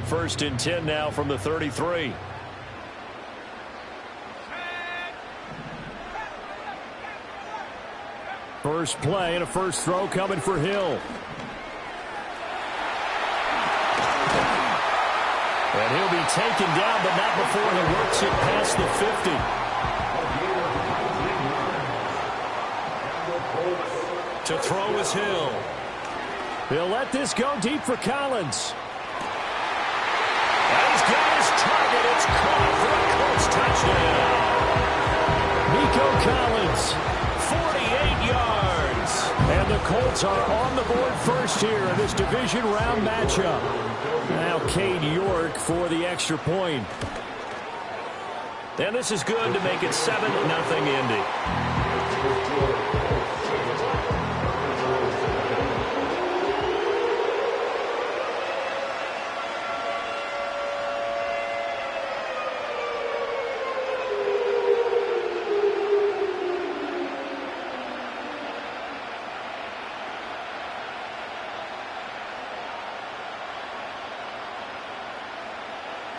1st and 10 now from the 33. First play and a first throw coming for Hill. And he'll be taken down, but not before he works it past the 50. To throw is Hill. He'll let this go deep for Collins. And he's got his target. It's caught for a Colts touchdown. Nico Collins, 48 yards. And the Colts are on the board first here in this division round matchup. Now Cade York for the extra point. And this is good to make it 7-0 Indy.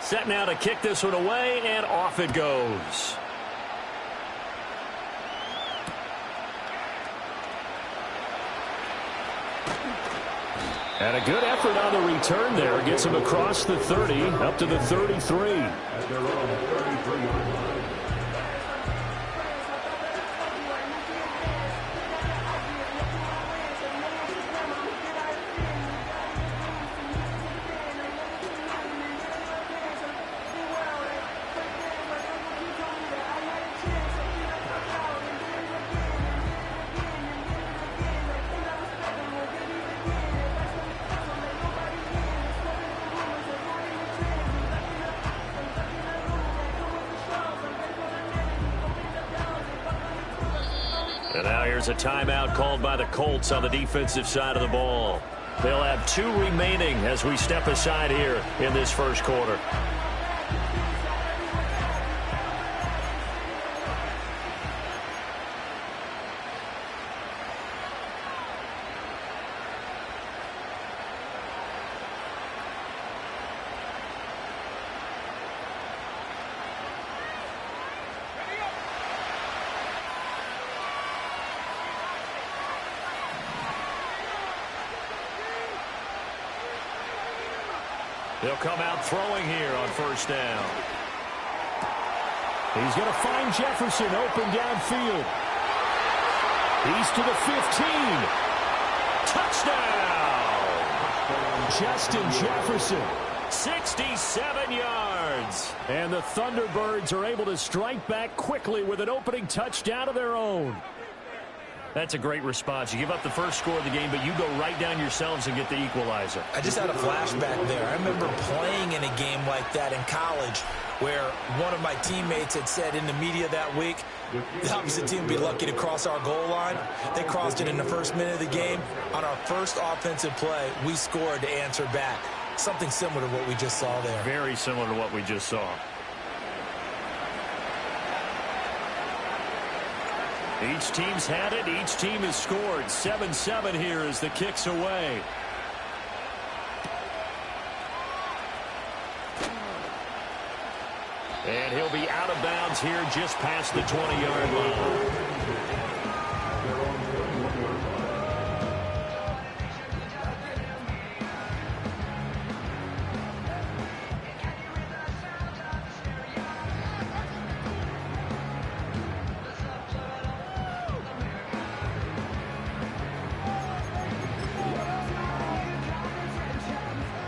Set now to kick this one away, and off it goes. And a good effort on the return there. Gets him across the 30, up to the 33. And now here's a timeout called by the Colts on the defensive side of the ball. They'll have 2 remaining as we step aside here in this first quarter. They'll come out throwing here on first down. He's going to find Jefferson open downfield. He's to the 15. Touchdown! Justin Jefferson. 67 yards. And the Thunderbirds are able to strike back quickly with an opening touchdown of their own. That's a great response. You give up the first score of the game, but you go right down yourselves and get the equalizer. I just had a flashback there. I remember playing in a game like that in college where one of my teammates had said in the media that week, the opposite team would be lucky to cross our goal line. They crossed it in the first minute of the game. On our first offensive play, we scored to answer back. Something similar to what we just saw there. Very similar to what we just saw. Each team's had it. Each team has scored. 7-7 here as the kick's away. And he'll be out of bounds here just past the 20-yard line.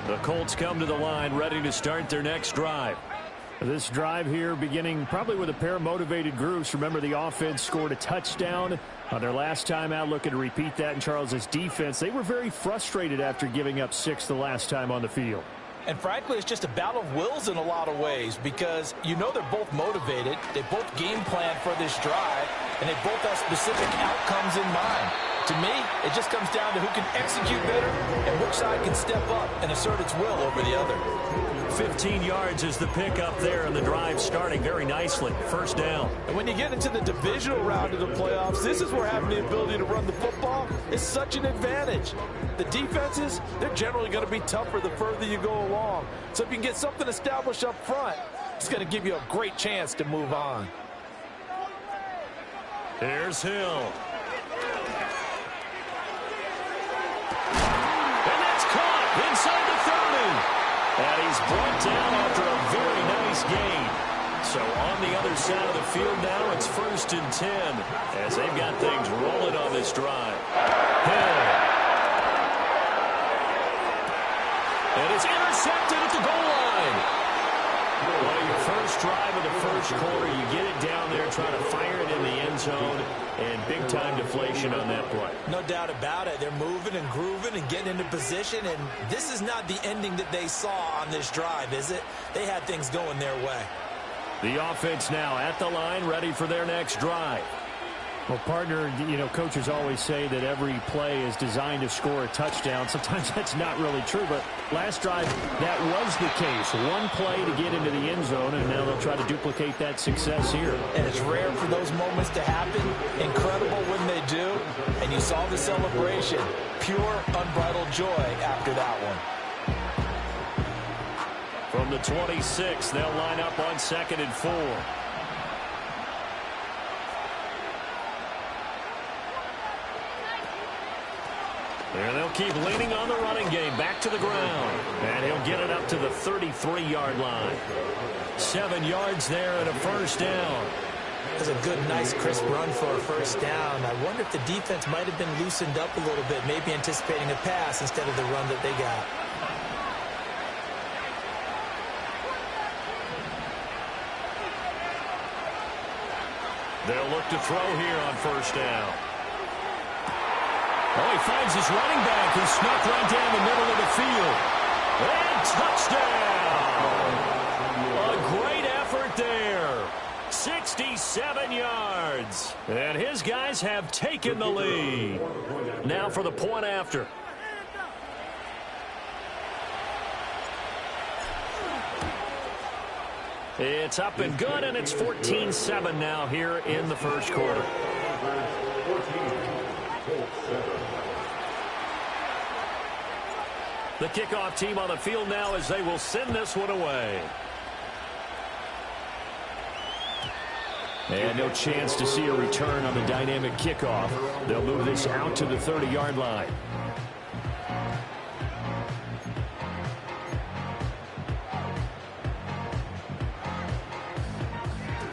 The Colts come to the line ready to start their next drive. This drive here beginning probably with a pair of motivated groups. Remember, the offense scored a touchdown on their last time out, looking to repeat that in Charles's defense. They were very frustrated after giving up 6 the last time on the field. And frankly, it's just a battle of wills in a lot of ways because you know they're both motivated. They both game plan for this drive, and they both have specific outcomes in mind. To me, it just comes down to who can execute better and which side can step up and assert its will over the other. 15 yards is the pickup there, and the drive starting very nicely. First down. And when you get into the divisional round of the playoffs, this is where having the ability to run the football is such an advantage. The defenses, they're generally going to be tougher the further you go along. So if you can get something established up front, it's going to give you a great chance to move on. Here's Hill. Inside the 30. And he's brought down after a very nice gain. So on the other side of the field now, it's 1st and 10 as they've got things rolling on this drive. Hill. And it's intercepted at the goal line. Well, your first drive of the first quarter, you get it down there, trying to fire it in the end zone, and big-time deflation on that play. No doubt about it. They're moving and grooving and getting into position, and this is not the ending that they saw on this drive, is it? They had things going their way. The offense now at the line, ready for their next drive. Well, partner, you know, coaches always say that every play is designed to score a touchdown. Sometimes that's not really true, but last drive, that was the case. One play to get into the end zone, and now they'll try to duplicate that success here. And it's rare for those moments to happen. Incredible when they do. And you saw the celebration. Pure, unbridled joy after that one. From the 26, they'll line up on 2nd and 4. And they'll keep leaning on the running game. Back to the ground. And he'll get it up to the 33-yard line. 7 yards there and a first down. That's a good, nice, crisp run for a first down. I wonder if the defense might have been loosened up a little bit, maybe anticipating a pass instead of the run that they got. They'll look to throw here on first down. Oh, he finds his running back. He snuck right down the middle of the field. And touchdown! A great effort there. 67 yards. And his guys have taken the lead. Now for the point after. It's up and good, and it's 14-7 now here in the first quarter. The kickoff team on the field now as they will send this one away. And no chance to see a return on the dynamic kickoff. They'll move this out to the 30-yard line.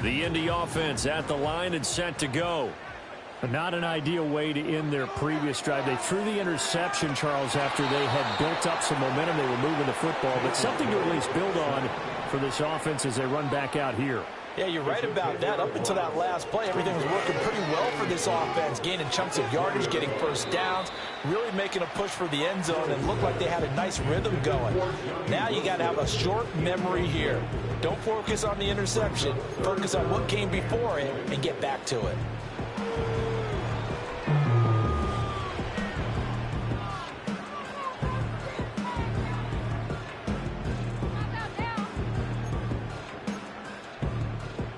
The Indy offense at the line and set to go. Not an ideal way to end their previous drive. They threw the interception, Charles, after they had built up some momentum. They were moving the football, but something to at least build on for this offense as they run back out here. Yeah, you're right about that. Up until that last play, everything was working pretty well for this offense, gaining chunks of yardage, getting first downs, really making a push for the end zone, and looked like they had a nice rhythm going. Now you got to have a short memory here. Don't focus on the interception. Focus on what came before it and get back to it.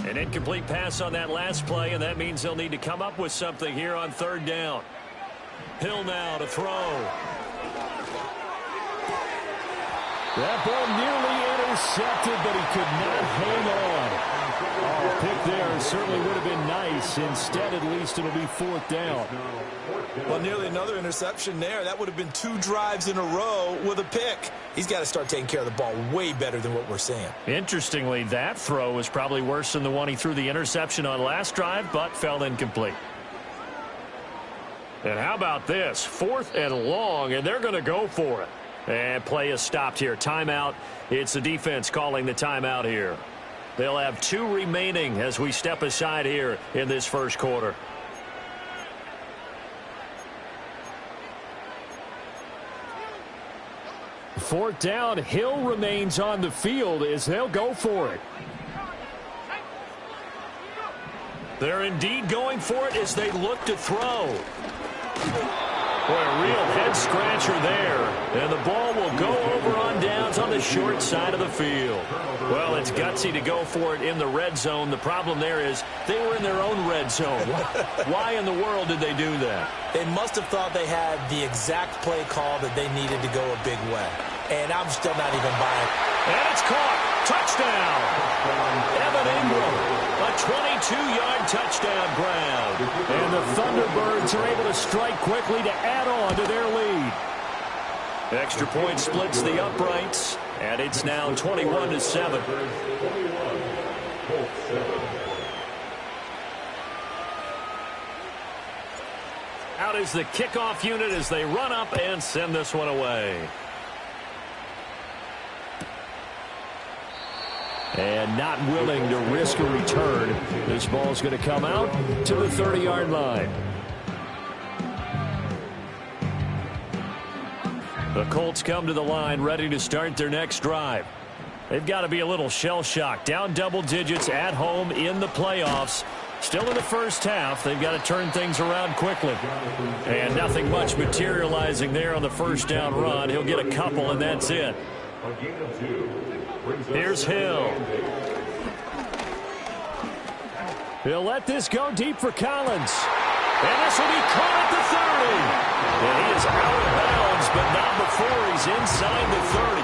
An incomplete pass on that last play, and that means they'll need to come up with something here on third down. Hill now to throw. That ball nearly intercepted, but he could not hang on. Oh, pick there certainly would have been nice. Instead, at least it'll be fourth down. Well, nearly another interception there. That would have been 2 drives in a row with a pick. He's got to start taking care of the ball way better than what we're seeing. Interestingly, that throw was probably worse than the one he threw the interception on last drive, but fell incomplete. And how about this? 4th and long, and they're going to go for it. And play is stopped here. Timeout. It's the defense calling the timeout here. They'll have 2 remaining as we step aside here in this first quarter. Fourth down, Hill remains on the field as they'll go for it. They're indeed going for it as they look to throw. Boy, a real head scratcher there. And the ball will go over on down touchdowns on the short side of the field. Well, it's gutsy to go for it in the red zone. The problem there is they were in their own red zone. Why in the world did they do that? They must have thought they had the exact play call that they needed to go a big way. And I'm still not even buying it. And it's caught. Touchdown. Evan Ingram, a 22-yard touchdown grab. And the Thunderbirds are able to strike quickly to add on to their lead. Extra point splits the uprights, and it's now 21-7. Out is the kickoff unit as they run up and send this one away. And not willing to risk a return. This ball's going to come out to the 30-yard line. The Colts come to the line ready to start their next drive. They've got to be a little shell-shocked. Down double digits at home in the playoffs. Still in the first half. They've got to turn things around quickly. And nothing much materializing there on the first down run. He'll get a couple, and that's it. Here's Hill. He'll let this go deep for Collins. And this will be caught at the 30. And he is out of bounds, but not before he's inside the 30.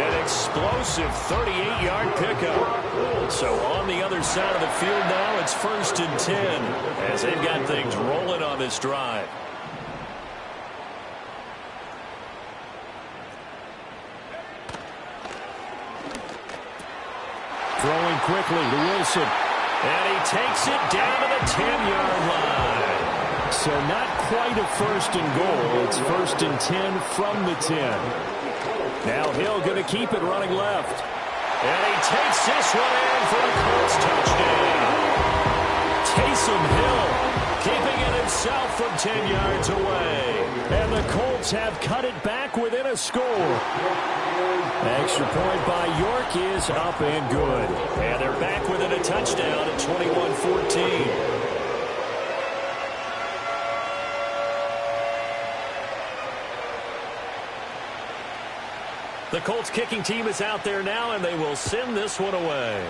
An explosive 38-yard pickup. So on the other side of the field now, it's 1st and 10 as they've got things rolling on this drive. Throwing quickly to Wilson. And he takes it down to the 10-yard line. So not quite a 1st and goal. It's 1st and 10 from the 10. Now Hill going to keep it running left. And he takes this one in for a Colts touchdown. Taysom Hill keeping it himself from 10 yards away. And the Colts have cut it back within a score. Extra point by York is up and good. And they're back within a touchdown at 21-14. The Colts kicking team is out there now, and they will send this one away.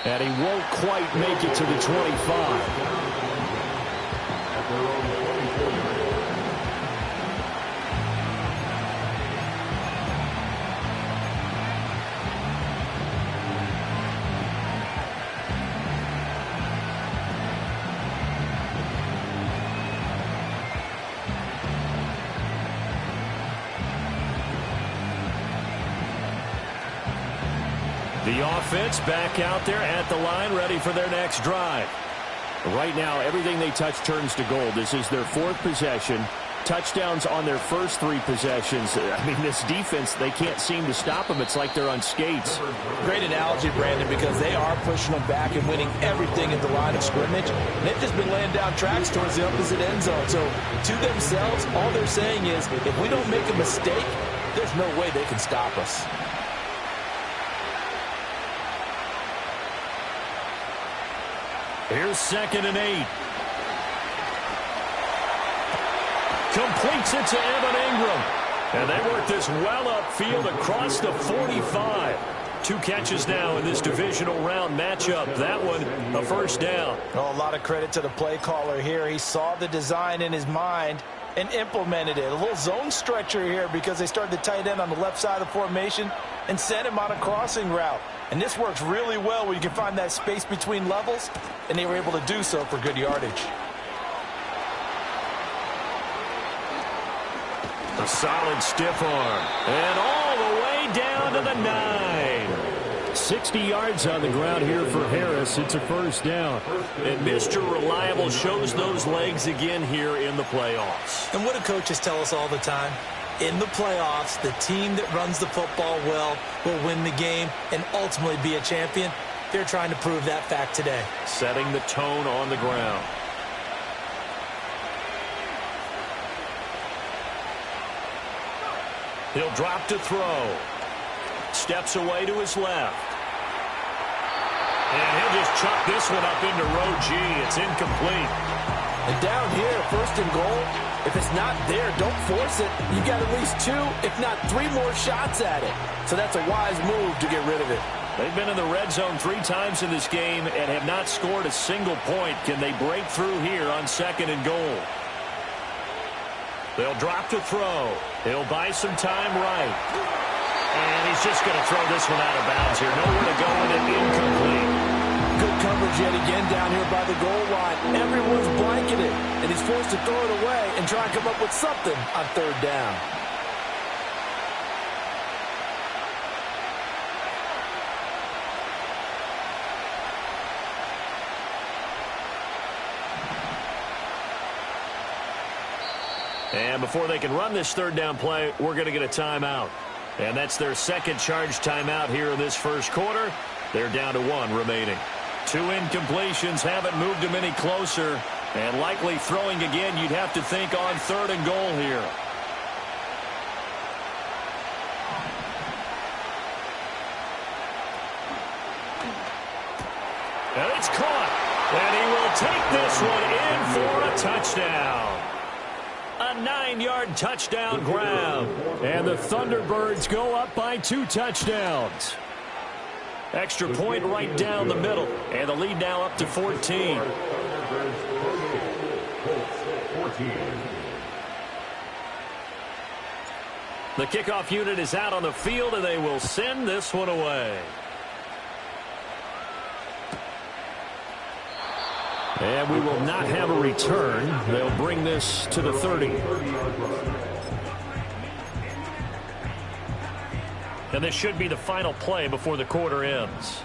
And he won't quite make it to the 25. The offense back out there at the line, ready for their next drive. Right now, everything they touch turns to gold. This is their 4th possession. Touchdowns on their first 3 possessions. I mean, this defense, they can't seem to stop them. It's like they're on skates. Great analogy, Brandon, because they are pushing them back and winning everything at the line of scrimmage. They've just been laying down tracks towards the opposite end zone. So, to themselves, all they're saying is, if we don't make a mistake, there's no way they can stop us. Here's 2nd and 8. Completes it to Evan Ingram. And they work this well upfield across the 45. 2 catches now in this divisional round matchup. That one, a 1st down. Oh, a lot of credit to the play caller here. He saw the design in his mind and implemented it. A little zone stretcher here because they started the tight end on the left side of the formation and sent him on a crossing route. And this works really well where you can find that space between levels, and they were able to do so for good yardage. A solid stiff arm. And all the way down to the 9. 60 yards on the ground here for Harris. It's a 1st down. And Mr. Reliable shows those legs again here in the playoffs. And what do coaches tell us all the time? In the playoffs, the team that runs the football well will win the game and ultimately be a champion. They're trying to prove that fact today. Setting the tone on the ground. He'll drop to throw. Steps away to his left. And he'll just chuck this one up into row G. It's incomplete. And down here, first and goal, if it's not there, don't force it. You got at least 2, if not 3 more shots at it. So that's a wise move to get rid of it. They've been in the red zone 3 times in this game and have not scored a single point. Can they break through here on second and goal? They'll drop to throw. He'll buy some time right. And he's just going to throw this one out of bounds here. Nowhere to go with it. Incomplete. Good coverage yet again down here by the goal line. Everyone's blanketed, and he's forced to throw it away and try and come up with something on third down. And before they can run this third down play, we're going to get a timeout. And that's their second charge timeout here in this first quarter. They're down to 1 remaining. 2 incompletions haven't moved them any closer. And likely throwing again, you'd have to think on third and goal here. And it's caught. And he will take this one in for a touchdown. A 9-yard touchdown grab. And the Thunderbirds go up by 2 touchdowns. Extra point right down the middle. And the lead now up to 14. The kickoff unit is out on the field, and they will send this one away. And we will not have a return. They'll bring this to the 30. And this should be the final play before the quarter ends.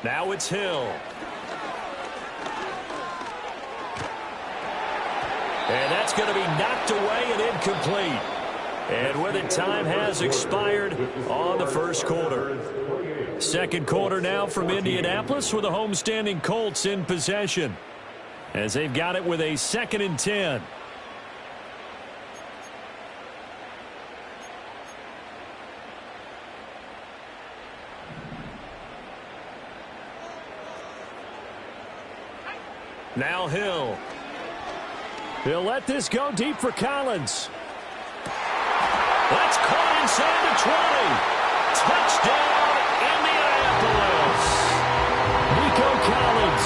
Now it's Hill. And that's going to be knocked away and incomplete. And with it, time has expired on the first quarter. Second quarter now from Indianapolis with the homestanding Colts in possession, as they've got it with a 2nd and 10. Now Hill. He'll let this go deep for Collins. That's caught inside the 20. Touchdown, Indianapolis. Nico Collins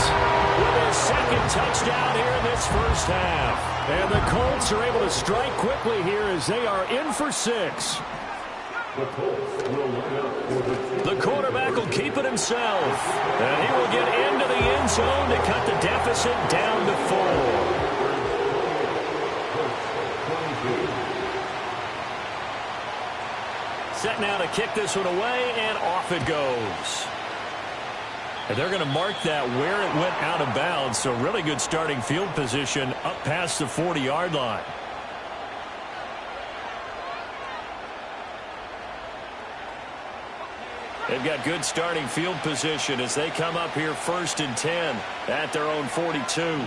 with his 2nd touchdown here in this first half. And the Colts are able to strike quickly here as they are in for 6. The quarterback will keep it himself. And he will get into the end zone to cut the deficit down to 4. Set now to kick this one away, and off it goes. And they're going to mark that where it went out of bounds, so really good starting field position up past the 40-yard line. They've got good starting field position as they come up here 1st and 10 at their own 42.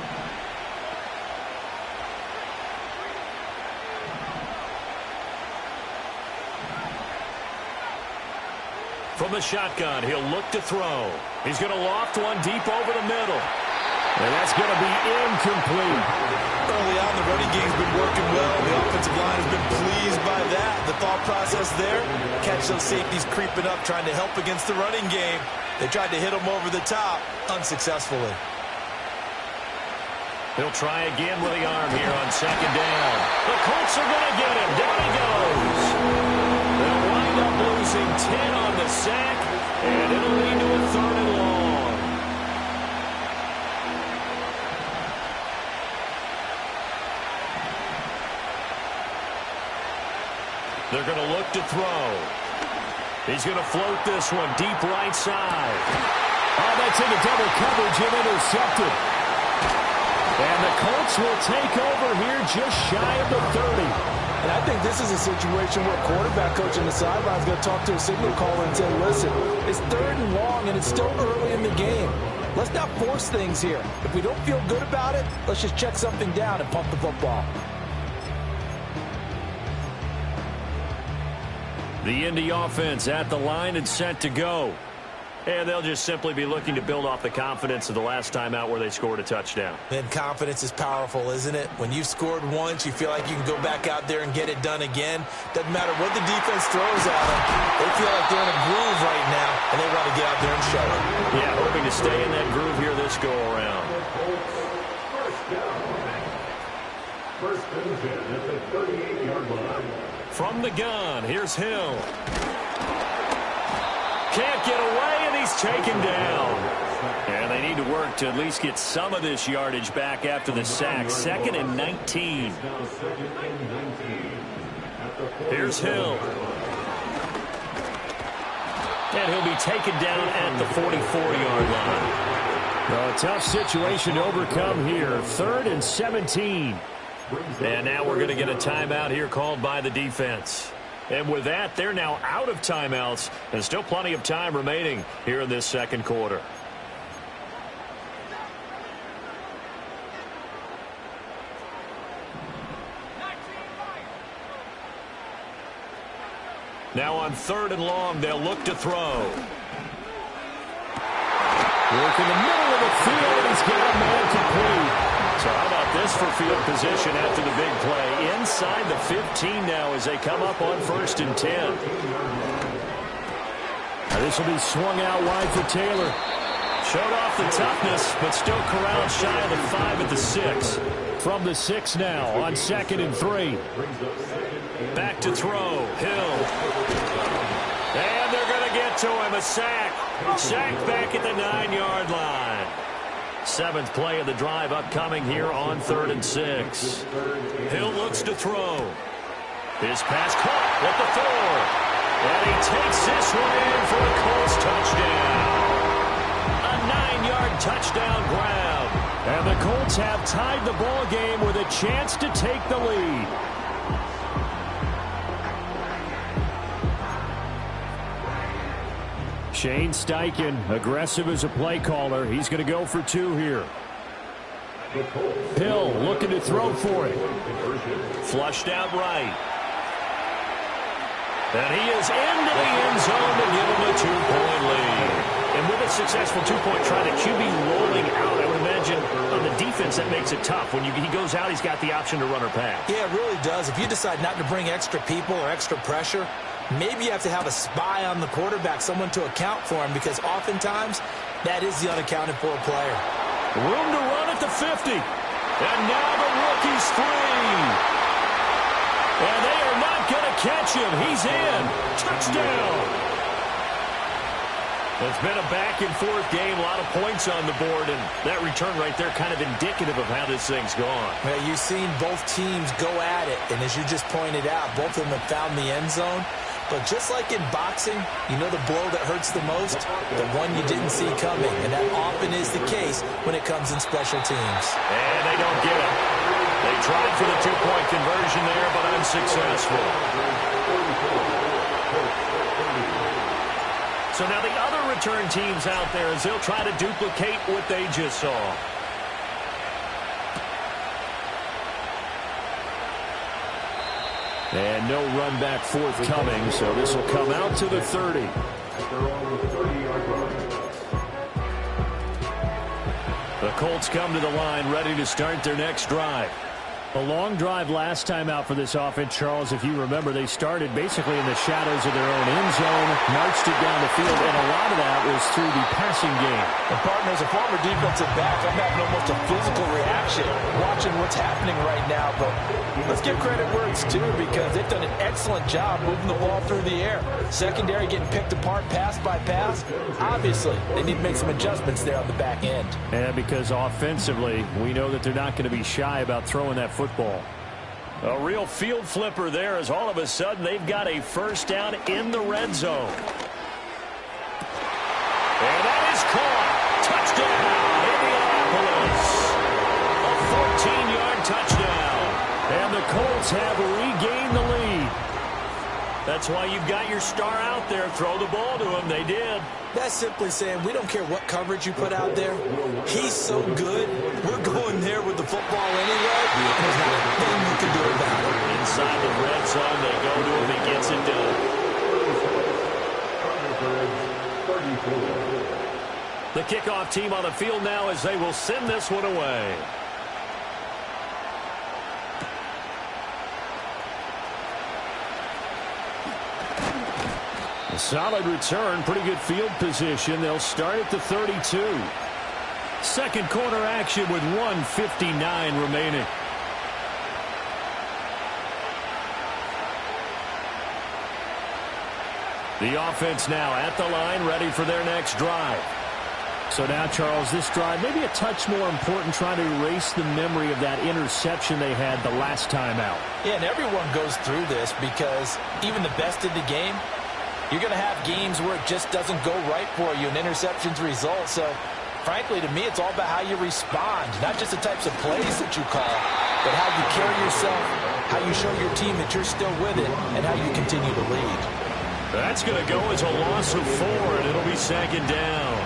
From the shotgun, he'll look to throw. He's going to loft one deep over the middle. And that's going to be incomplete. Early on, the running game's been working well. The offensive line has been pleased by that. The thought process there, catch those safeties creeping up, trying to help against the running game. They tried to hit him over the top, unsuccessfully. He'll try again with the arm here on 2nd down. The Colts are going to get him. Down he goes. They'll wind up losing 10 on the sack, and it'll lead to a 3rd and long. They're going to look to throw. He's going to float this one deep right side. Oh, that's into double coverage and intercepted. And the Colts will take over here just shy of the 30. And I think this is a situation where quarterback coach on the sideline is going to talk to a signal caller and say, listen, it's 3rd and long and it's still early in the game. Let's not force things here. If we don't feel good about it, let's just check something down and pump the football. The Indy offense at the line and set to go. And they'll just simply be looking to build off the confidence of the last time out where they scored a touchdown. And confidence is powerful, isn't it? When you've scored once, you feel like you can go back out there and get it done again. Doesn't matter what the defense throws at them. They feel like they're in a groove right now, and they want to get out there and show it. Yeah, hoping to stay in that groove here this go-around. First and 10 at the 38-yard line. From the gun, here's Hill. Can't get away, and he's taken down. And they need to work to at least get some of this yardage back after the sack. 2nd and 19. Here's Hill. And he'll be taken down at the 44-yard line. Well, a tough situation to overcome here. 3rd and 17. And now we're going to get a timeout here called by the defense. And with that, they're now out of timeouts. And still plenty of time remaining here in this second quarter. Now on 3rd and long, they'll look to throw. Work in the middle of the field. He's got a man complete. So how about this for field position after the big play? Inside the 15 now as they come up on 1st and 10. This will be swung out wide for Taylor. Showed off the toughness, but still corralled shy of the 5 at the 6. From the 6 now on 2nd and 3. Back to throw. Hill. And they're going to get to him. A sack. Sacked back at the 9-yard line. 7th play of the drive upcoming here on 3rd and 6. Hill looks to throw. His pass caught at the 4. And he takes this one in for a Colts touchdown. A 9-yard touchdown grab. And the Colts have tied the ball game with a chance to take the lead. Shane Steichen, aggressive as a play caller. He's going to go for 2 here. Hill looking to throw for it. Flushed out right. And he is into the end zone to give him a 2-point lead. And with a successful 2-point try, the QB rolling out, I would imagine on the defense that makes it tough. When he goes out, he's got the option to run or pass. Yeah, it really does. If you decide not to bring extra people or extra pressure, maybe you have to have a spy on the quarterback, someone to account for him, because oftentimes that is the unaccounted for player. Room to run at the 50. And now the rookie's free. And they are not going to catch him. He's in. Touchdown. It's been a back-and-forth game, a lot of points on the board, and that return right there kind of indicative of how this thing's gone. Well, you've seen both teams go at it, and as you just pointed out, both of them have found the end zone. But just like in boxing, you know the blow that hurts the most? The one you didn't see coming, and that often is the case when it comes in special teams. And they don't get it. They tried for the 2-point conversion there, but unsuccessful. So now the other return teams out there as they'll try to duplicate what they just saw. And no run back forthcoming, so this will come out to the 30. The Colts come to the line ready to start their next drive. A long drive last time out for this offense, Charles. If you remember, they started basically in the shadows of their own end zone, marched it down the field, and a lot of that was through the passing game. And partner, as a former defensive back, I'm having almost a physical reaction watching what's happening right now. But let's give credit where it's due, because they've done an excellent job moving the ball through the air. Secondary getting picked apart pass by pass. Obviously, they need to make some adjustments there on the back end. And because offensively, we know that they're not going to be shy about throwing that football. A real field flipper there as all of a sudden they've got a first down in the red zone. And that is caught. Touchdown, Indianapolis. A 14-yard touchdown. And the Colts have regained the lead. That's why you've got your star out there. Throw the ball to him. They did. That's simply saying we don't care what coverage you put out there. He's so good. We're going there with the football anyway. And there's not a thing you can do about it. Inside the red zone, they go to him. He gets it done. The kickoff team on the field now as they will send this one away. A solid return, pretty good field position. They'll start at the 32. Second quarter action with 1:59 remaining. The offense now at the line, ready for their next drive. So now, Charles, this drive maybe a touch more important, trying to erase the memory of that interception they had the last time out. Yeah, and everyone goes through this because even the best in the game, you're going to have games where it just doesn't go right for you and interceptions result. So, frankly, to me, it's all about how you respond, not just the types of plays that you call, but how you carry yourself, how you show your team that you're still with it, and how you continue to lead. That's going to go as a loss of 4, and it'll be second down.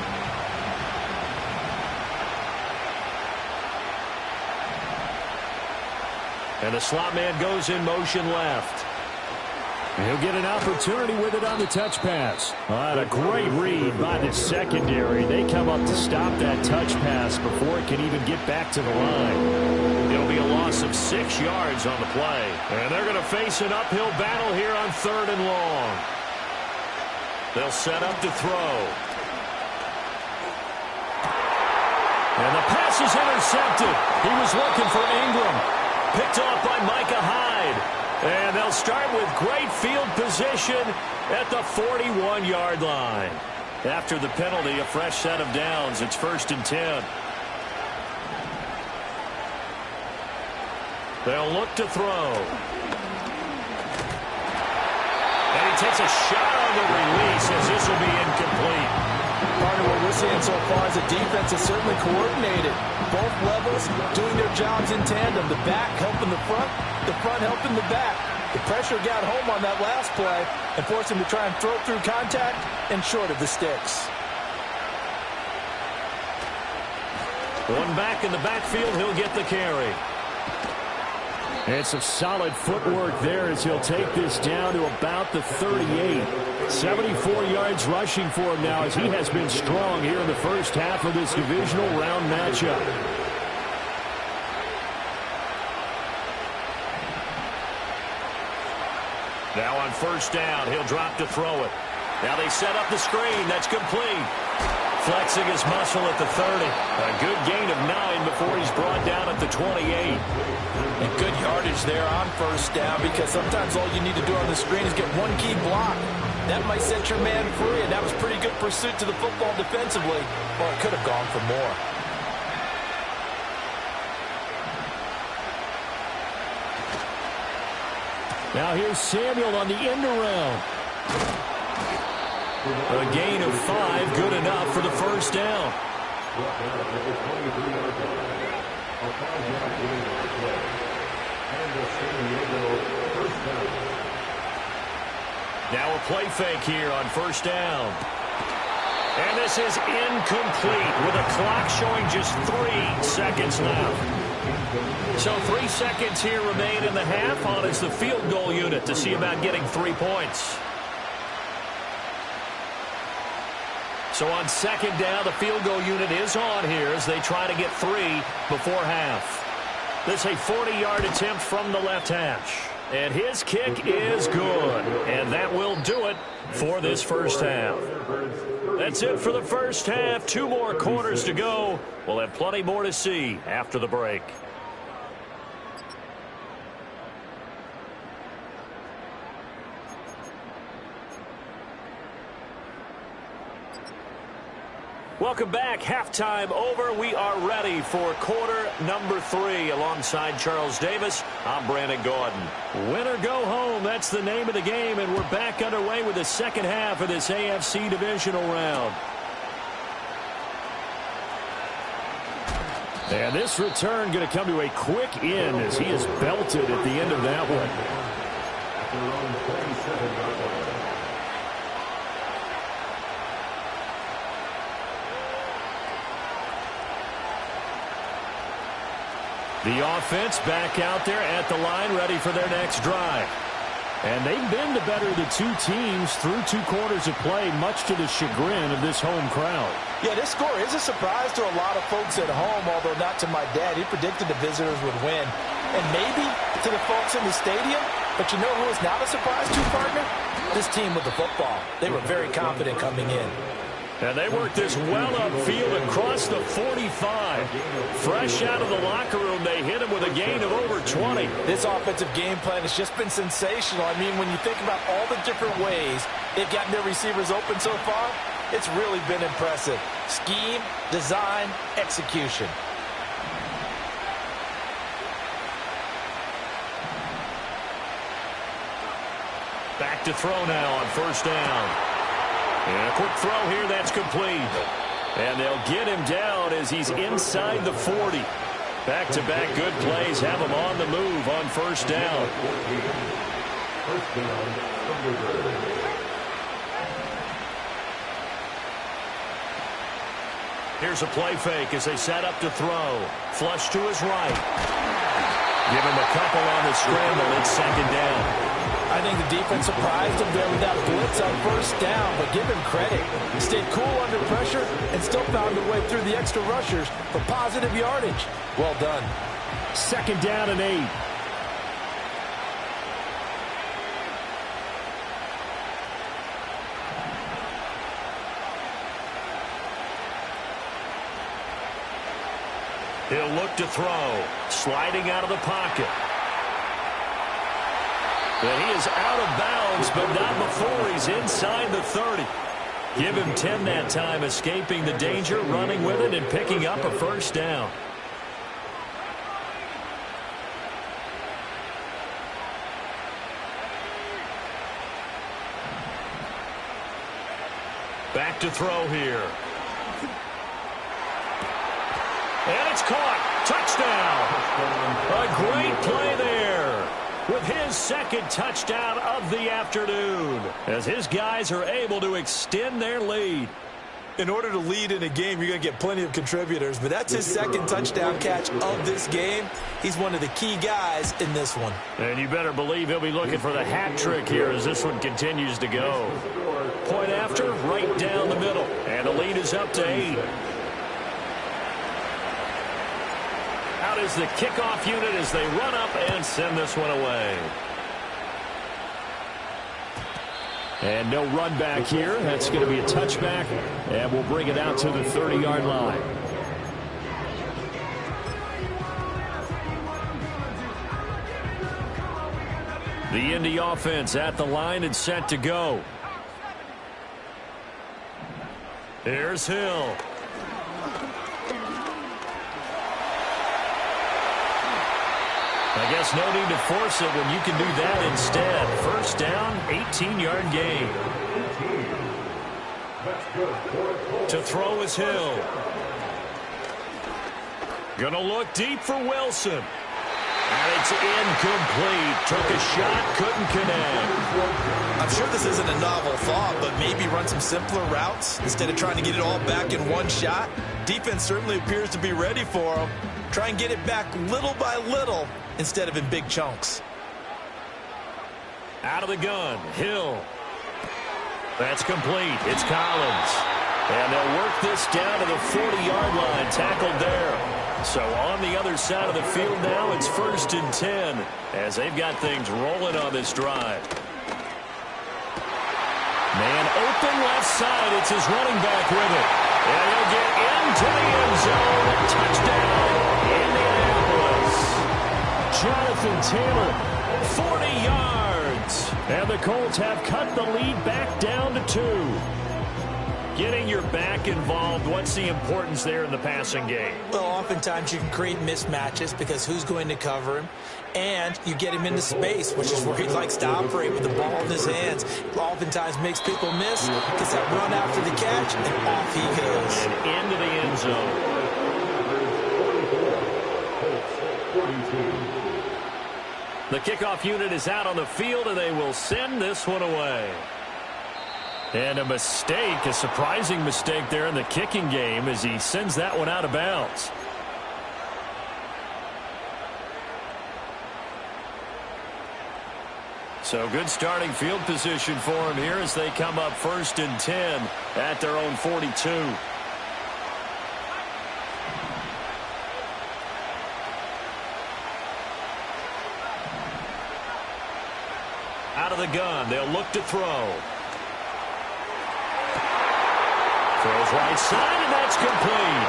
And the slot man goes in motion left. He'll get an opportunity with it on the touch pass. A great read by the secondary. They come up to stop that touch pass before it can even get back to the line. It'll be a loss of 6 yards on the play. And they're going to face an uphill battle here on 3rd and long. They'll set up to throw. And the pass is intercepted. He was looking for Ingram. Picked off by Micah Hyde. And they'll start with great field position at the 41-yard line. After the penalty, a fresh set of downs. It's 1st and 10. They'll look to throw. And he takes a shot on the release as this will be incomplete. Part of what we're seeing so far is the defense is certainly coordinated. Both levels doing their jobs in tandem. The back helping the front helping the back. The pressure got home on that last play and forced him to try and throw through contact and short of the sticks. One back in the backfield, he'll get the carry. And some solid footwork there as he'll take this down to about the 38. 74 yards rushing for him now as he has been strong here in the first half of this divisional round matchup. Now on 1st down, he'll drop to throw it. Now they set up the screen. That's complete. Flexing his muscle at the 30. A good gain of 9 before he's brought down at the 28. And good yardage there on 1st down because sometimes all you need to do on the screen is get one key block. That might set your man free, and that was pretty good pursuit to the football defensively. Well, it could have gone for more. Now here's Samuel on the end around. A gain of 5, good enough for the 1st down. Now a play fake here on 1st down. And this is incomplete with a clock showing just 3 seconds left. So 3 seconds here remain in the half on as the field goal unit to see about getting 3 points. So on 2nd down, the field goal unit is on here as they try to get 3 before half. This is a 40-yard attempt from the left hash. And his kick is good. And that will do it for this first half. That's it for the first half. 2 more quarters to go. We'll have plenty more to see after the break. Welcome back. Halftime over. We are ready for quarter number 3. Alongside Charles Davis, I'm Brandon Gordon. Win or go home, that's the name of the game, and we're back underway with the second half of this AFC divisional round. And this return going to come to a quick end as he is belted at the end of that one. The offense back out there at the line, ready for their next drive. And they've been the better of the two teams through 2 quarters of play, much to the chagrin of this home crowd. Yeah, this score is a surprise to a lot of folks at home, although not to my dad. He predicted the visitors would win. And maybe to the folks in the stadium, but you know who is not a surprise to, partner? This team with the football. They were very confident coming in. And they work this well upfield across the 45. Fresh out of the locker room, they hit him with a gain of over 20. This offensive game plan has just been sensational. I mean, when you think about all the different ways they've gotten their receivers open so far, it's really been impressive. Scheme, design, execution. Back to throw now on first down. And a quick throw here, that's complete. And they'll get him down as he's inside the 40. Back-to-back good plays have him on the move on first down. First down, Thunderbirds. Here's a play fake as they set up to throw. Flush to his right. Give him a couple on the scramble. It's second down. I think the defense surprised him there with that blitz on first down, but give him credit. He stayed cool under pressure and still found a way through the extra rushers for positive yardage. Well done. Second down and 8. He'll look to throw. Sliding out of the pocket. And he is out of bounds, but not before he's inside the 30. Give him 10 that time, escaping the danger, running with it, and picking up a first down. Back to throw here. And it's caught. Touchdown. A great play there with his second touchdown of the afternoon as his guys are able to extend their lead. In order to lead in a game, you're going to get plenty of contributors, but that's his second touchdown catch of this game. He's one of the key guys in this one. And you better believe he'll be looking for the hat trick here as this one continues to go. Point after, right down the middle. And the lead is up to 8. Out is the kickoff unit as they run up and send this one away. And no run back here. That's going to be a touchback, and we'll bring it out to the 30-yard line. The Indy offense at the line and set to go. Here's Hill. I guess no need to force it when you can do that instead. First down, 18-yard gain. To throw is Hill. Gonna look deep for Wilson. And it's incomplete. Took a shot, couldn't connect. I'm sure this isn't a novel thought, but maybe run some simpler routes instead of trying to get it all back in one shot. Defense certainly appears to be ready for him. Try and get it back little by little instead of in big chunks. Out of the gun, Hill. That's complete. It's Collins. And they'll work this down to the 40-yard line. Tackled there. So on the other side of the field now, it's 1st and 10 as they've got things rolling on this drive. Man open left side. It's his running back with it. And he'll get into the end zone. Touchdown, Indianapolis. Jonathan Taylor, 40 yards. And the Colts have cut the lead back down to 2. Getting your back involved, what's the importance there in the passing game? Well, oftentimes you can create mismatches because who's going to cover him? And you get him into space, which is where he likes to operate with the ball in his hands. Oftentimes makes people miss, gets that run after the catch, and off he goes. And into the end zone. The kickoff unit is out on the field, and they will send this one away. And a mistake, a surprising mistake there in the kicking game as he sends that one out of bounds. So good starting field position for him here as they come up 1st and 10 at their own 42. Out of the gun, they'll look to throw. Throws right side, and that's complete.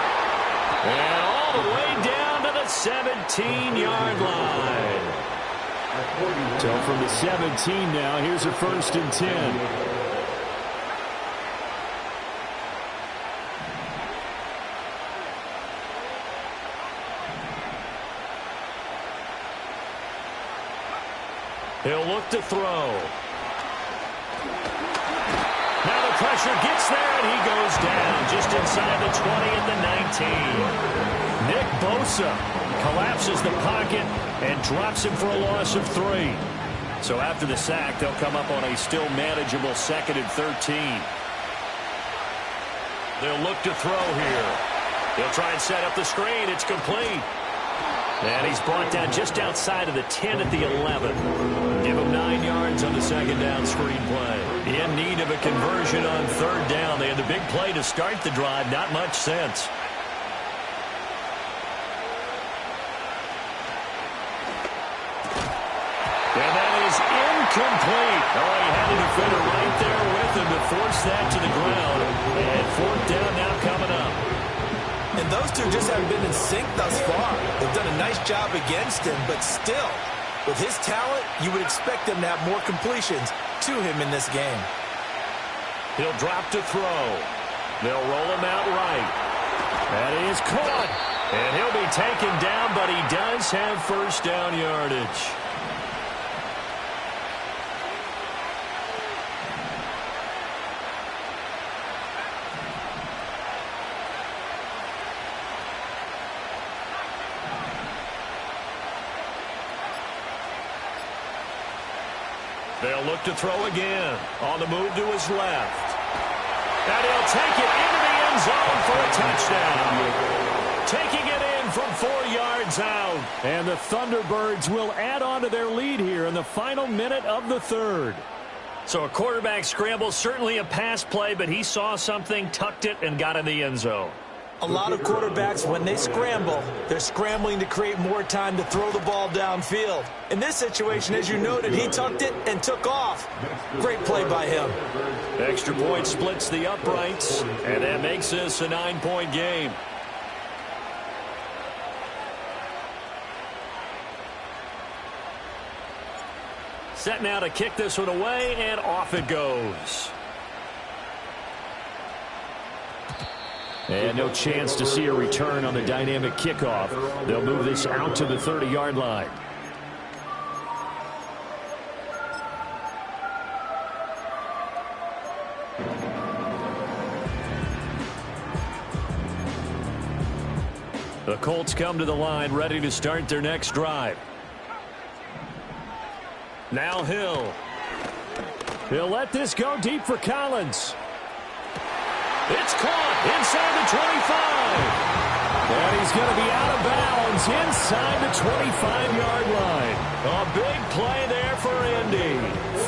And all the way down to the 17-yard line. So from the 17 now, here's a 1st and 10. He'll look to throw. Now the pressure gets there, and he goes down just inside the 20 at the 19. Nick Bosa collapses the pocket and drops him for a loss of 3. So after the sack, they'll come up on a still manageable 2nd and 13. They'll look to throw here. They'll try and set up the screen. It's complete. And he's brought down just outside of the 10 at the 11. Give him 9 yards on the 2nd down screen play. In need of a conversion on 3rd down. They had the big play to start the drive. Not much sense. And that is incomplete. Oh, he had a defender right there with him to force that to the ground. And 4th down now coming up. And those two just haven't been in sync thus far. They've done a nice job against him, but still, with his talent, you would expect them to have more completions to him in this game. He'll drop to throw. They'll roll him out right. That is caught. And he'll be taken down, but he does have 1st down yardage. They'll look to throw again. On the move to his left. And he'll take it into the end zone for a touchdown. Taking it in from 4 yards out. And the Thunderbirds will add on to their lead here in the final minute of the 3rd. So a quarterback scramble, certainly a pass play, but he saw something, tucked it, and got in the end zone. A lot of quarterbacks, when they scramble, they're scrambling to create more time to throw the ball downfield. In this situation, as you noted, he tucked it and took off. Great play by him. Extra point splits the uprights, and that makes this a 9-point game. Set now to kick this one away, and off it goes. And no chance to see a return on the dynamic kickoff. They'll move this out to the 30-yard line. The Colts come to the line, ready to start their next drive. Now Hill. He'll let this go deep for Collins. It's caught inside the 25. And he's going to be out of bounds inside the 25-yard line. A big play there for Indy.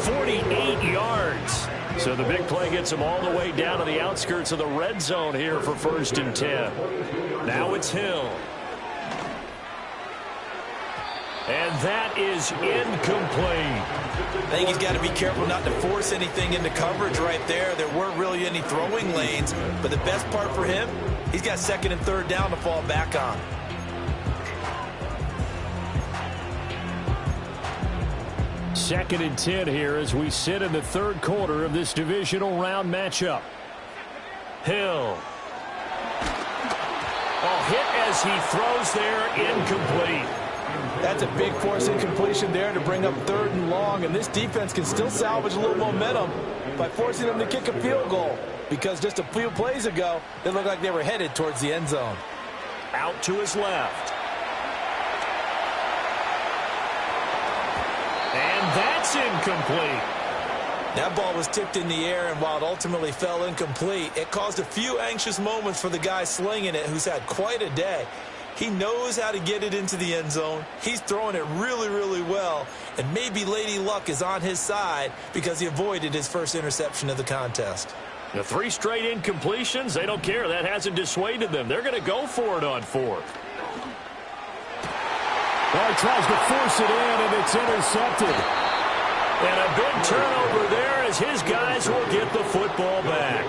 48 yards. So the big play gets him all the way down to the outskirts of the red zone here for 1st and 10. Now it's Hill. And that is incomplete. I think he's got to be careful not to force anything into coverage right there. There weren't really any throwing lanes, but the best part for him, he's got 2nd and 3rd down to fall back on. Second and 10 here as we sit in the 3rd quarter of this divisional round matchup. Hill. Oh, hit as he throws there, incomplete. That's a big force incompletion there to bring up 3rd and long, and this defense can still salvage a little momentum by forcing them to kick a field goal, because just a few plays ago, they looked like they were headed towards the end zone. Out to his left. And that's incomplete. That ball was tipped in the air, and while it ultimately fell incomplete, it caused a few anxious moments for the guy slinging it, who's had quite a day. He knows how to get it into the end zone. He's throwing it really, really well. And maybe Lady Luck is on his side because he avoided his first interception of the contest. The 3 straight incompletions, they don't care. That hasn't dissuaded them. They're going to go for it on 4th. Well, he tries to force it in, and it's intercepted. And a big turnover there as his guys will get the football back.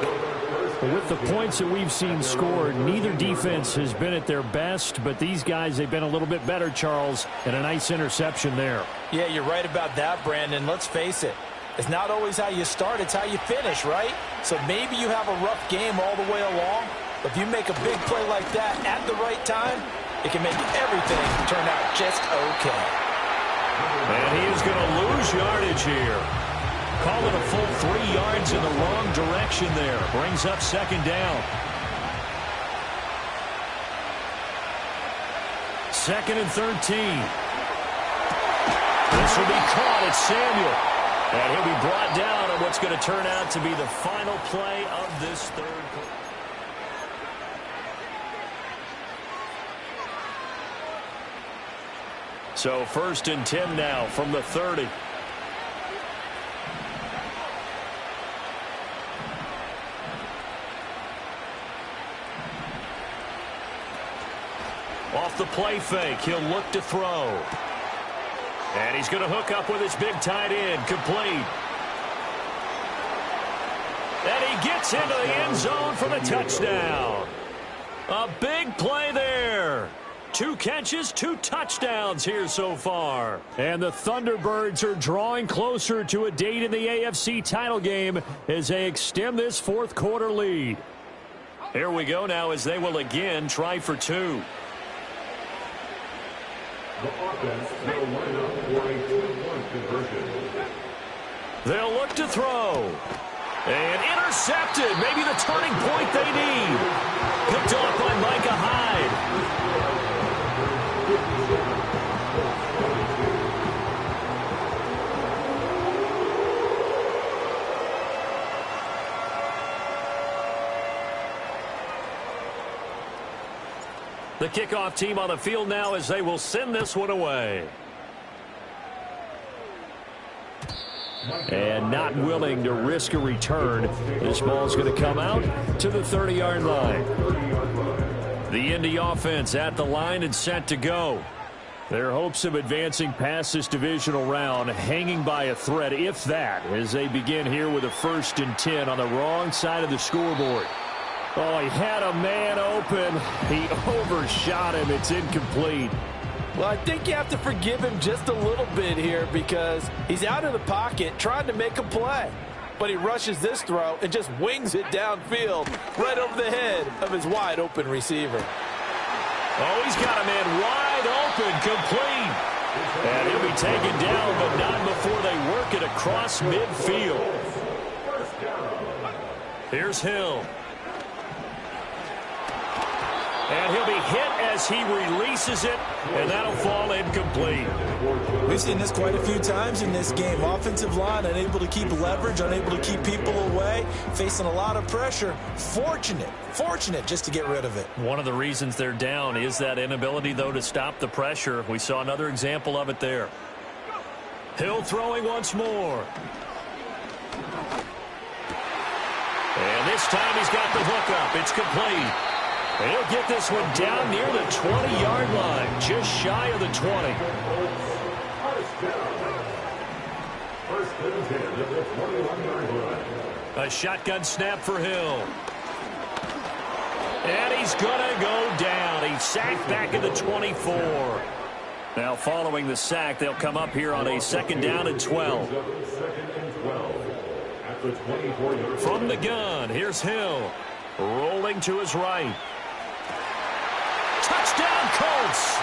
With the points that we've seen scored, neither defense has been at their best, but these guys, they've been a little bit better, Charles, and a nice interception there. Yeah, you're right about that, Brandon. Let's face it. It's not always how you start, it's how you finish, right? So maybe you have a rough game all the way along, but if you make a big play like that at the right time, it can make everything turn out just okay. And he is going to lose yardage here. Call it a full 3 yards in the wrong direction there. Brings up 2nd down. 2nd and 13. This will be caught at Samuel. And he'll be brought down on what's going to turn out to be the final play of this 3rd quarter. So 1st and 10 now from the 30. Off the play fake, he'll look to throw. And he's going to hook up with his big tight end, complete. And he gets into the end zone for the touchdown. A big play there. 2 catches, 2 touchdowns here so far. And the Thunderbirds are drawing closer to a date in the AFC title game as they extend this 4th quarter lead. Here we go now as they will again try for 2. The offense will line up for a 2-point conversion. They'll look to throw. And intercepted. Maybe the turning point they need. Picked off by Micah Hyde. The kickoff team on the field now as they will send this one away. And not willing to risk a return. This ball is going to come out to the 30-yard line. The Indy offense at the line and set to go. Their hopes of advancing past this divisional round hanging by a thread, if that, as they begin here with a 1st and 10 on the wrong side of the scoreboard. Oh, he had a man open. He overshot him. It's incomplete. Well, I think you have to forgive him just a little bit here because he's out of the pocket trying to make a play. But he rushes this throw and just wings it downfield right over the head of his wide-open receiver. Oh, he's got a man wide open, complete. And he'll be taken down, but not before they work it across midfield. Here's Hill. And he'll be hit as he releases it, and that'll fall incomplete. We've seen this quite a few times in this game. Offensive line unable to keep leverage, unable to keep people away, facing a lot of pressure. Fortunate just to get rid of it. One of the reasons they're down is that inability, though, to stop the pressure. We saw another example of it there. Hill throwing once more. And this time he's got the hook up. It's complete. He'll get this one down near the 20-yard line, just shy of the 20. First and 10 at the 21-yard line. A shotgun snap for Hill. And he's going to go down. He's sacked back at the 24. Now following the sack, they'll come up here on a 2nd down and 12. From the gun, here's Hill. Rolling to his right. Touchdown, Colts!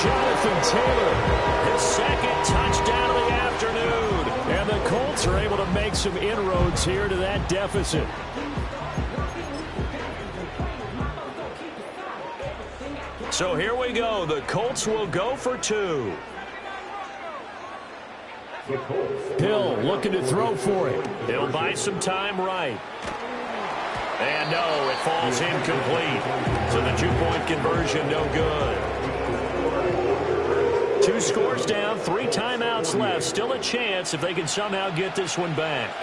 Jonathan Taylor, his 2nd touchdown of the afternoon. And the Colts are able to make some inroads here to that deficit. So here we go. The Colts will go for 2. Hill looking to throw for it. He'll buy some time right. And no, it falls incomplete. So the two-point conversion no good. 2 scores down, 3 timeouts left. Still a chance if they can somehow get this one back.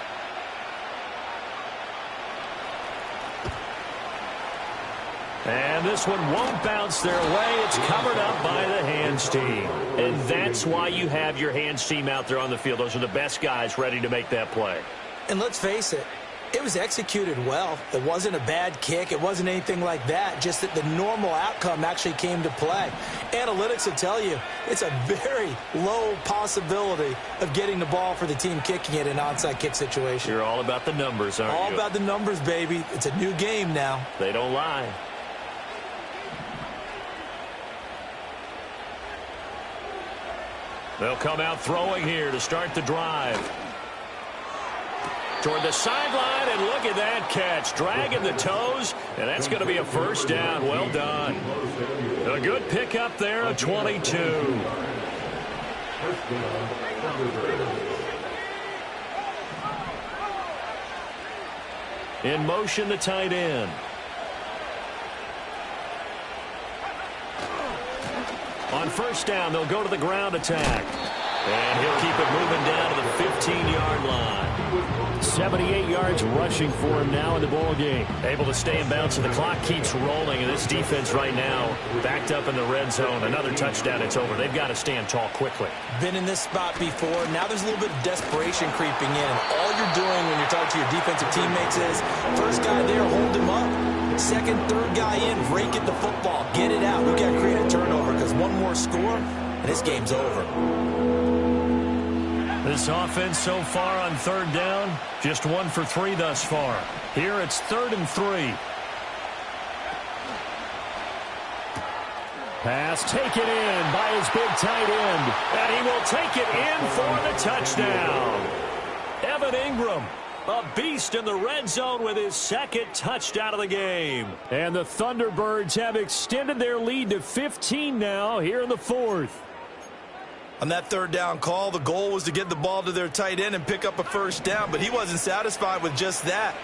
And this one won't bounce their way. It's covered up by the hands team. And that's why you have your hands team out there on the field. Those are the best guys ready to make that play. And let's face it, it was executed well. It wasn't a bad kick. It wasn't anything like that. Just that the normal outcome actually came to play. Analytics will tell you it's a very low possibility of getting the ball for the team kicking it in an onside kick situation. You're all about the numbers, aren't you? All about the numbers, baby. It's a new game now. They don't lie. They'll come out throwing here to start the drive. Toward the sideline, and look at that catch. Dragging the toes, and that's going to be a first down. Well done. A good pickup there of 22. In motion, the tight end. On first down, they'll go to the ground attack. And he'll keep it moving down to the 15-yard line. 78 yards rushing for him now in the ball game. Able to stay in bounds, and the clock keeps rolling. And this defense right now backed up in the red zone. Another touchdown, it's over. They've got to stand tall quickly. Been in this spot before. Now there's a little bit of desperation creeping in. And all you're doing when you're talking to your defensive teammates is, first guy there, hold him up. Second, third guy in, rake at the football. Get it out. We've got to create a turnover because one more score, and this game's over. This offense so far on third down, just 1 for 3 thus far. Here it's 3rd and 3. Pass taken in by his big tight end. And he will take it in for the touchdown. Evan Ingram, a beast in the red zone with his 2nd touchdown of the game. And the Thunderbirds have extended their lead to 15 now here in the 4th. On that third down call, the goal was to get the ball to their tight end and pick up a first down, but he wasn't satisfied with just that.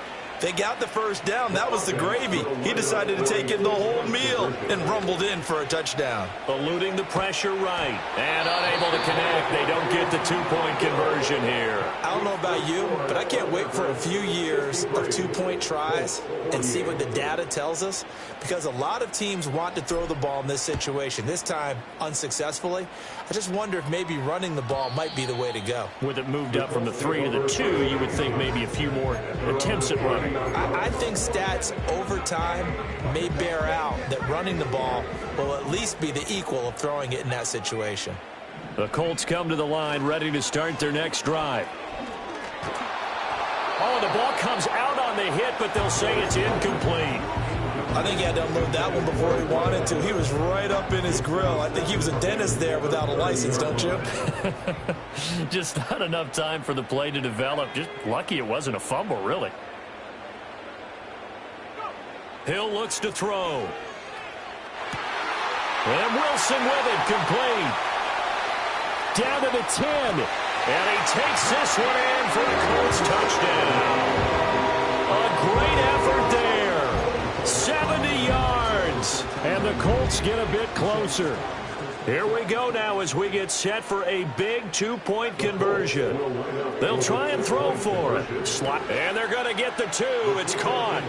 They got the first down. That was the gravy. He decided to take in the whole meal and rumbled in for a touchdown. Eluding the pressure right and unable to connect. They don't get the 2-point conversion here. I don't know about you, but I can't wait for a few years of 2-point tries and see what the data tells us, because a lot of teams want to throw the ball in this situation. This time, unsuccessfully. I just wonder if maybe running the ball might be the way to go. With it moved up from the 3 to the 2, you would think maybe a few more attempts at running. I think stats over time may bear out that running the ball will at least be the equal of throwing it in that situation. The Colts come to the line ready to start their next drive. Oh, the ball comes out on the hit, but they'll say it's incomplete. I think he had to unload that one before he wanted to. He was right up in his grill. I think he was a dentist there without a license, don't you? Just not enough time for the play to develop. Just lucky it wasn't a fumble, really. Hill looks to throw. And Wilson with it, complete. Down to the 10. And he takes this one in for the Colts touchdown. A great effort there. 70 yards. And the Colts get a bit closer. Here we go now as we get set for a big 2-point conversion. They'll try and throw for it. And they're going to get the 2. It's caught.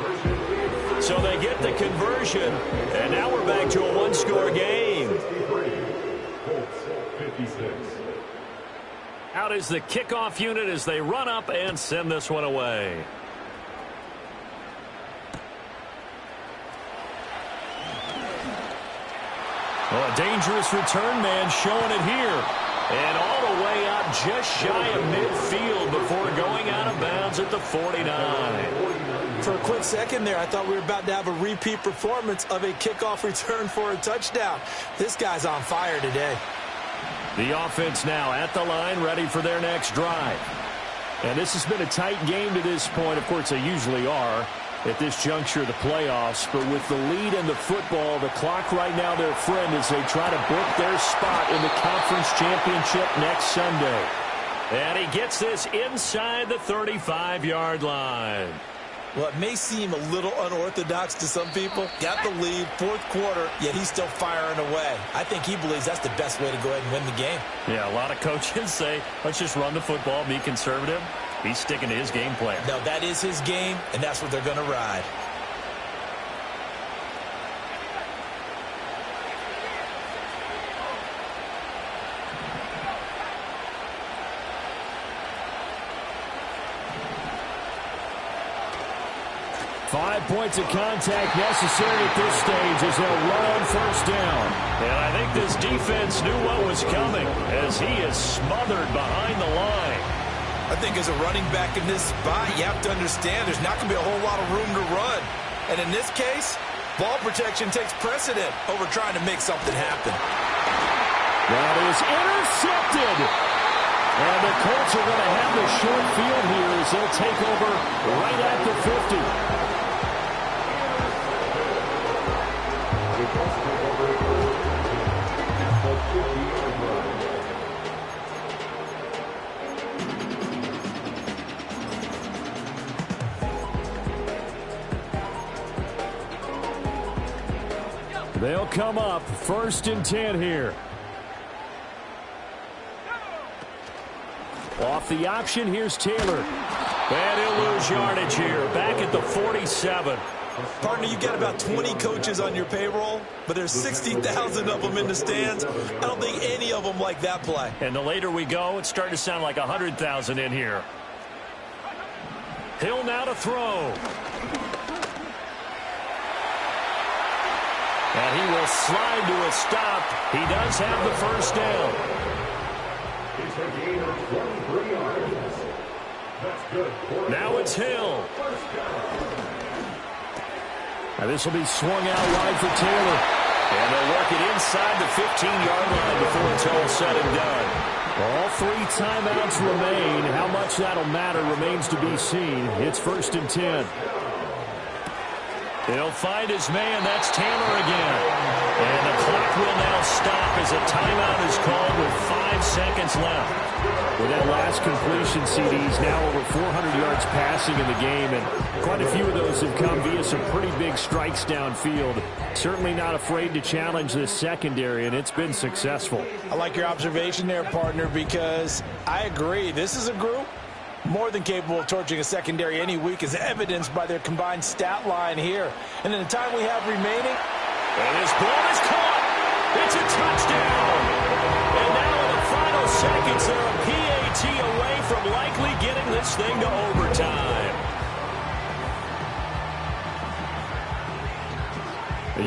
So they get the conversion. And now we're back to a 1-score game. Out is the kickoff unit as they run up and send this one away. Well, a dangerous return man showing it here. And all the way up just shy of midfield before going out of bounds at the 49. For a quick second there, I thought we were about to have a repeat performance of a kickoff return for a touchdown. This guy's on fire today. The offense now at the line, ready for their next drive. And this has been a tight game to this point. Of course, they usually are at this juncture of the playoffs. But with the lead in the football, the clock right now their friend as they try to book their spot in the conference championship next Sunday. And he gets this inside the 35-yard line. Well, it may seem a little unorthodox to some people. Got the lead, fourth quarter, yet he's still firing away. I think he believes that's the best way to go ahead and win the game. Yeah, a lot of coaches say, let's just run the football, be conservative. He's sticking to his game plan. No, that is his game, and that's what they're going to ride. Five points of contact necessary at this stage as they'll run on first down. And I think this defense knew what was coming as he is smothered behind the line. I think as a running back in this spot, you have to understand there's not going to be a whole lot of room to run. And in this case, ball protection takes precedent over trying to make something happen. That is intercepted. And the Colts are going to have the short field here as they'll take over right at the 50. They'll come up 1st and 10 here. Off the option, here's Taylor. And he'll lose yardage here, back at the 47. Partner, you've got about 20 coaches on your payroll, but there's 60,000 of them in the stands. I don't think any of them like that play. And the later we go, it's starting to sound like 100,000 in here. Hill now to throw. And he will slide to a stop. He does have the first down. It's a gain of 23 yards. That's good. Now it's Hill. Now this will be swung out wide for Taylor. And they'll work it inside the 15-yard line before it's all said and done. All 3 timeouts remain. How much that'll matter remains to be seen. It's 1st and 10. He'll find his man. That's Taylor again. And the clock will now stop as a timeout is called with 5 seconds left. With that last completion, CD's now over 400 yards passing in the game, and quite a few of those have come via some pretty big strikes downfield. Certainly not afraid to challenge this secondary, and it's been successful. I like your observation there, partner, because I agree. This is a group more than capable of torching a secondary any week, as evidenced by their combined stat line here. And in the time we have remaining, and his ball is caught. It's a touchdown. And now in the final seconds, they're a PAT away from likely getting this thing to overtime.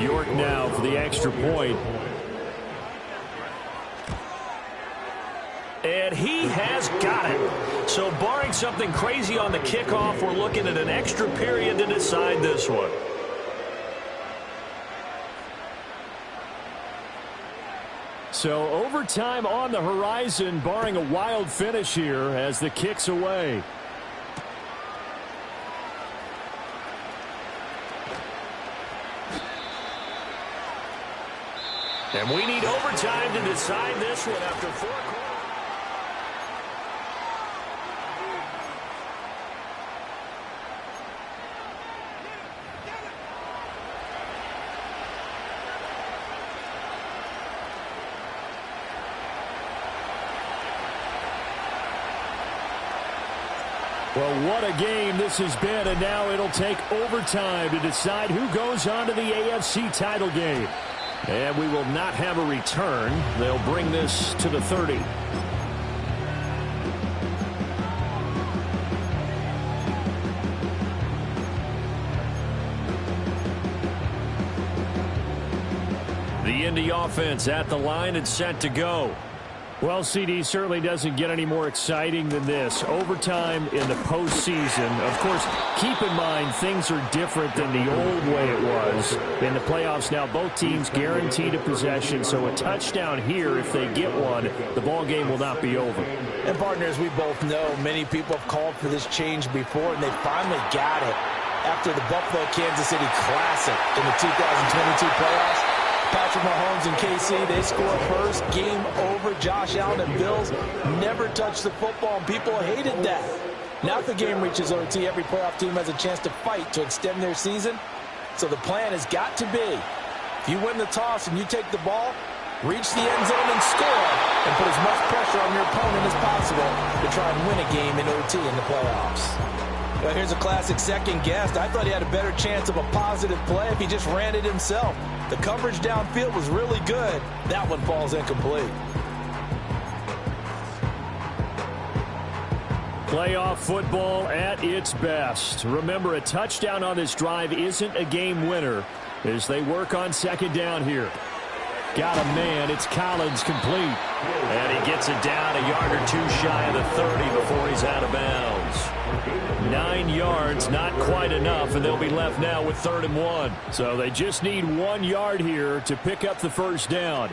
York now for the extra point. And he has got it. So barring something crazy on the kickoff, we're looking at an extra period to decide this one. So overtime on the horizon, barring a wild finish here as the kick's away. And we need overtime to decide this one after 4 quarters. Well, what a game this has been, and now it'll take overtime to decide who goes on to the AFC title game. And we will not have a return. They'll bring this to the 30. The Indy offense at the line and set to go. Well, CD certainly doesn't get any more exciting than this. Overtime in the postseason. Of course, keep in mind things are different than the old way it was. In the playoffs now, both teams guaranteed a possession, so a touchdown here, if they get one, the ball game will not be over. and partners, we both know many people have called for this change before, and they finally got it after the Buffalo-Kansas City Classic in the 2022 playoffs. Patrick Mahomes and KC, they score first. Game over. Josh Allen and Bills never touched the football, and people hated that. Now if the game reaches OT, every playoff team has a chance to fight to extend their season. So the plan has got to be, if you win the toss and you take the ball, reach the end zone and score, and put as much pressure on your opponent as possible to try and win a game in OT in the playoffs. Well, here's a classic second guess. I thought he had a better chance of a positive play if he just ran it himself. The coverage downfield was really good. That one falls incomplete. Playoff football at its best. Remember, a touchdown on this drive isn't a game winner as they work on second down here. Got a man. It's Collins complete. And he gets it down a yard or two shy of the 30 before he's out of bounds. 9 yards, not quite enough, and they'll be left now with 3rd and 1. So they just need 1 yard here to pick up the first down.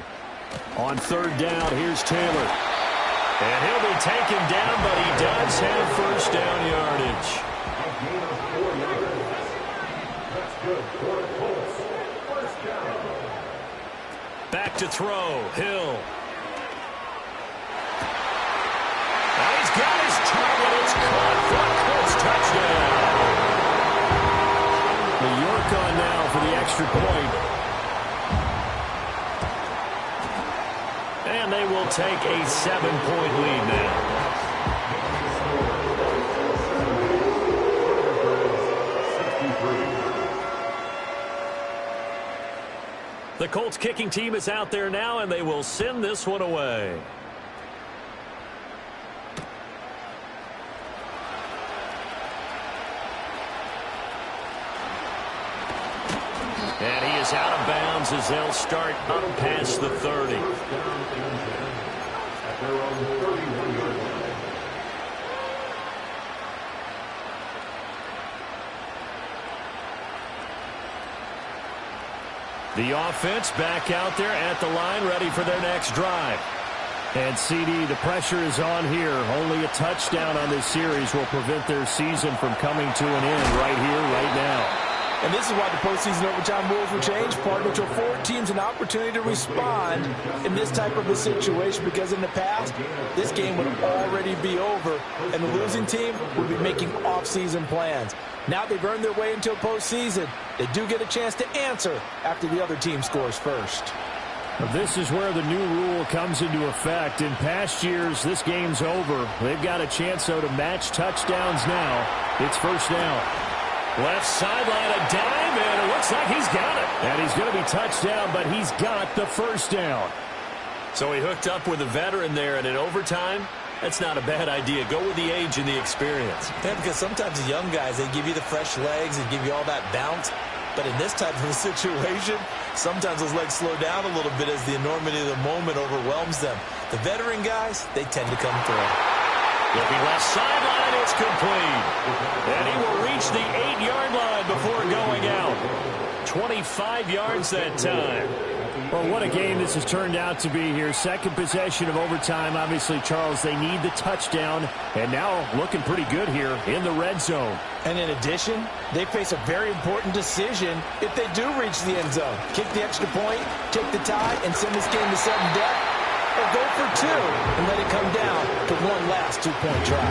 On 3rd down, here's Taylor. And he'll be taken down, but he does have first down yardage. That's good for the Colts. First down. Back to throw, Hill. Now he's got his target. It's caught for a Colts touchdown. The York on now for the extra point. And they will take a 7-point lead now. The Colts kicking team is out there now, and they will send this one away. And he is out of bounds as they'll start up past the 30. The offense back out there at the line, ready for their next drive. And CD, the pressure is on here. Only a touchdown on this series will prevent their season from coming to an end right here, right now. And this is why the postseason overtime rules were changed, partner, to afford teams an opportunity to respond in this type of a situation, because in the past, this game would already be over, and the losing team would be making off-season plans. Now they've earned their way into a postseason. They do get a chance to answer after the other team scores first. This is where the new rule comes into effect. In past years, this game's over. They've got a chance, though, to match touchdowns now. It's first down. Left sideline, a dive, and it looks like he's got it. And he's going to be touched down, but he's got the first down. So he hooked up with a veteran there, and in overtime, that's not a bad idea. Go with the age and the experience. Yeah, because sometimes the young guys, they give you the fresh legs and give you all that bounce. But in this type of a situation, sometimes those legs slow down a little bit as the enormity of the moment overwhelms them. The veteran guys, they tend to come through. Looking left sideline, it's complete. And he will reach the 8-yard line before going out. 25 yards that time. Well, what a game this has turned out to be here. Second possession of overtime. Obviously, Charles, they need the touchdown. And now looking pretty good here in the red zone. And in addition, they face a very important decision if they do reach the end zone. Kick the extra point, take the tie, and send this game to sudden death. Or go for 2 and let it come down to one last 2-point try.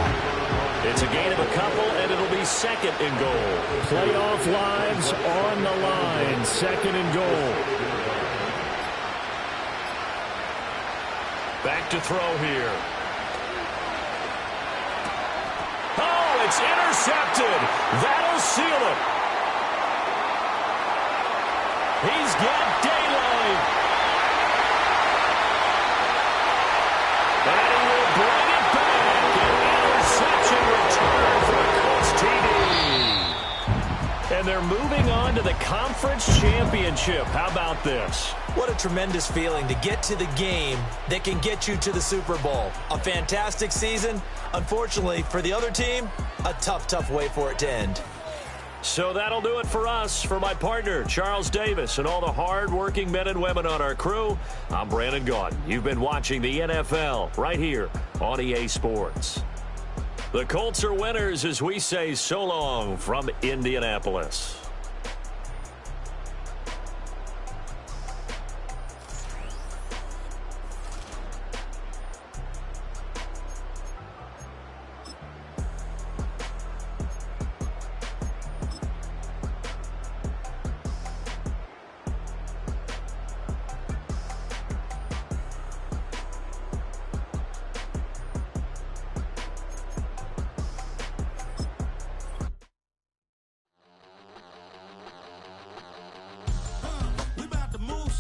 It's a gain of a couple, and it'll be 2nd and goal. Playoff lives on the line. 2nd and goal. Back to throw here. Oh, it's intercepted. That'll seal it. He's got daylight. And he will bring it back. An interception return for the Colts TD. And they're moving on to the conference championship. How about this? What a tremendous feeling to get to the game that can get you to the Super Bowl. A fantastic season. Unfortunately, for the other team, a tough, tough way for it to end. So that'll do it for us. For my partner, Charles Davis, and all the hard-working men and women on our crew, I'm Brandon Gaudin. You've been watching the NFL right here on EA Sports. The Colts are winners as we say so long from Indianapolis.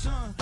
son.